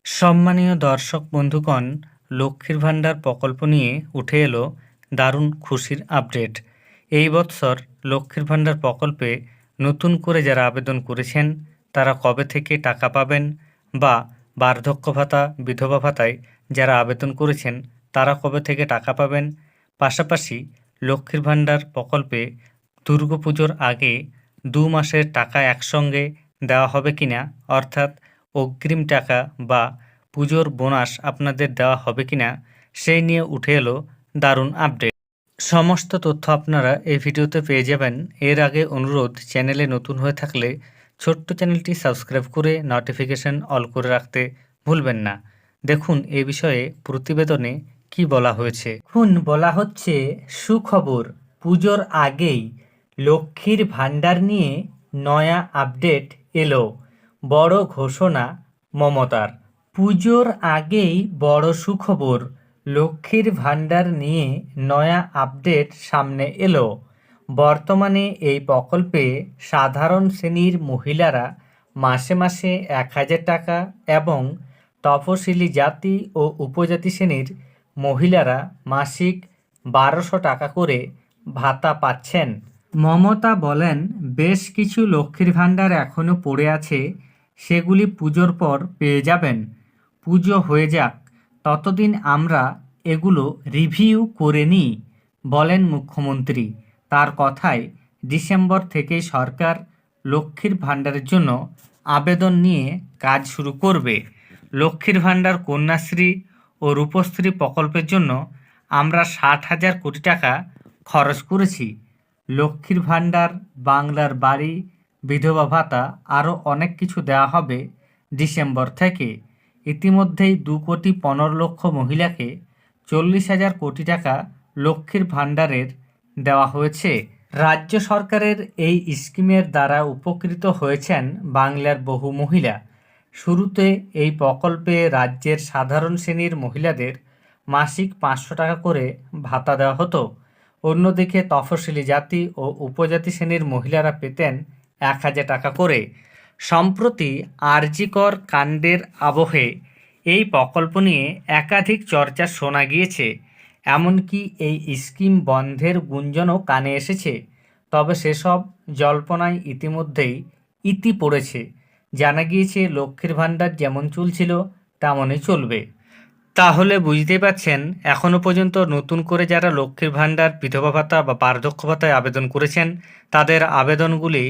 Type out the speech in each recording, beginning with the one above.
সম্মানীয় দর্শক বন্ধুগণ, লক্ষ্মীর ভাণ্ডার প্রকল্প নিয়ে উঠে এলো দারুণ খুশির আপডেট। এই বৎসর লক্ষ্মীর ভাণ্ডার প্রকল্পে নতুন করে যারা আবেদন করেছেন তারা কবে থেকে টাকা পাবেন, বা বার্ধক্য ভাতা, বিধবা ভাতায় যারা আবেদন করেছেন তারা কবে থেকে টাকা পাবেন। পাশাপাশি লক্ষ্মীর ভাণ্ডার প্রকল্পে দুর্গাপুজোর আগে 2 মাসের টাকা একসঙ্গে দেওয়া হবে কিনা, অর্থাৎ অগ্রিম টাকা বা পুজোর বোনাস আপনাদের দেওয়া হবে কিনা, সেই নিয়ে উঠে এলো দারুণ আপডেট। সমস্ত তথ্য আপনারা এই ভিডিওতে পেয়ে যাবেন। এর আগে অনুরোধ, চ্যানেলে নতুন হয়ে থাকলে ছোট্ট চ্যানেলটি সাবস্ক্রাইব করে নোটিফিকেশন অল করে রাখতে ভুলবেন না। দেখুন এই বিষয়ে প্রতিবেদনে কি বলা হয়েছে। এখন বলা হচ্ছে সুখবর, পুজোর আগেই লক্ষ্মীর ভাণ্ডার নিয়ে নয়া আপডেট এলো। বড় ঘোষণা মমতার। পুজোর আগেই বড় সুখবর, লক্ষ্মীর ভাণ্ডার নিয়ে নয়া আপডেট সামনে এলো। বর্তমানে এই প্রকল্পে সাধারণ শ্রেণীর মহিলারা মাসে মাসে 1,000 টাকা এবং তফসিলি জাতি ও উপজাতি শ্রেণীর মহিলারা মাসিক 1,200 টাকা করে ভাতা পাচ্ছেন। মমতা বলেন, বেশ কিছু লক্ষ্মীর ভাণ্ডার এখনও পড়ে আছে, সেগুলি পুজোর পর পেয়ে যাবেন। পুজো হয়ে যাক, ততদিন আমরা এগুলো রিভিউ করে নিই, বলেন মুখ্যমন্ত্রী। তার কথায় ডিসেম্বর থেকেই সরকার লক্ষ্মীর ভাণ্ডারের জন্য আবেদন নিয়ে কাজ শুরু করবে। লক্ষ্মীর ভাণ্ডার, কন্যাশ্রী ও রূপশ্রী প্রকল্পের জন্য আমরা 60,000 কোটি টাকা খরচ করেছি। লক্ষ্মীর ভাণ্ডার, বাংলার বাড়ি, বিধবা ভাতা আরও অনেক কিছু দেওয়া হবে ডিসেম্বর থেকে। ইতিমধ্যেই 2,15,00,000 মহিলাকে 40,000 কোটি টাকা লক্ষ্মীর ভাণ্ডারের দেওয়া হয়েছে। রাজ্য সরকারের এই স্কিমের দ্বারা উপকৃত হয়েছেন বাংলার বহু মহিলা। শুরুতে এই প্রকল্পে রাজ্যের সাধারণ শ্রেণীর মহিলাদের মাসিক 500 টাকা করে ভাতা দেওয়া হতো। অন্যদিকে তফসিলি জাতি ও উপজাতি শ্রেণীর মহিলারা পেতেন 1,000 টাকা করে। সম্প্রতি আরজিকর কাণ্ডের আবহে এই প্রকল্প নিয়ে একাধিক চর্চা শোনা গিয়েছে। এমনকি এই স্কিম বন্ধের গুঞ্জনও কানে এসেছে। তবে সেসব জল্পনায় ইতিমধ্যেই ইতি পড়েছে। জানা গিয়েছে লক্ষ্মীর ভাণ্ডার যেমন চলছিল তেমনই চলবে। তাহলে বুঝতেই পারছেন, এখনও পর্যন্ত নতুন করে যারা লক্ষ্মীর ভাণ্ডার, বিধবা ভাতা বা বার্ধক্য ভাতায় আবেদন করেছেন তাদের আবেদনগুলি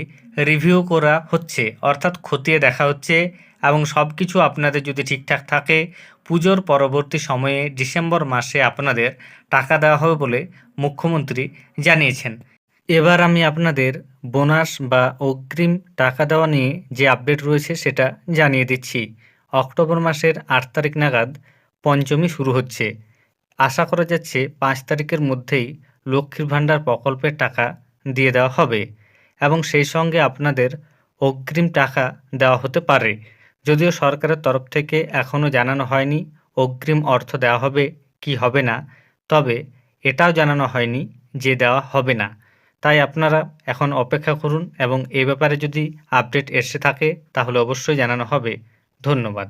রিভিউ করা হচ্ছে, অর্থাৎ খতিয়ে দেখা হচ্ছে, এবং সব কিছু আপনাদের যদি ঠিকঠাক থাকে পুজোর পরবর্তী সময়ে ডিসেম্বর মাসে আপনাদের টাকা দেওয়া হবে বলে মুখ্যমন্ত্রী জানিয়েছেন। এবার আমি আপনাদের বোনাস বা অগ্রিম টাকা দেওয়া নিয়ে যে আপডেট রয়েছে সেটা জানিয়ে দিচ্ছি। অক্টোবর মাসের 8 তারিখ নাগাদ পঞ্চমী শুরু হচ্ছে। আশা করা যাচ্ছে 5 তারিখের মধ্যেই লক্ষ্মীর ভাণ্ডার প্রকল্পের টাকা দিয়ে দেওয়া হবে, এবং সেই সঙ্গে আপনাদের অগ্রিম টাকা দেওয়া হতে পারে। যদিও সরকারের তরফ থেকে এখনও জানানো হয়নি অগ্রিম অর্থ দেওয়া হবে কি হবে না, তবে এটাও জানানো হয়নি যে দেওয়া হবে না। তাই আপনারা এখন অপেক্ষা করুন, এবং এই ব্যাপারে যদি আপডেট এসে থাকে তাহলে অবশ্যই জানানো হবে। ধন্যবাদ।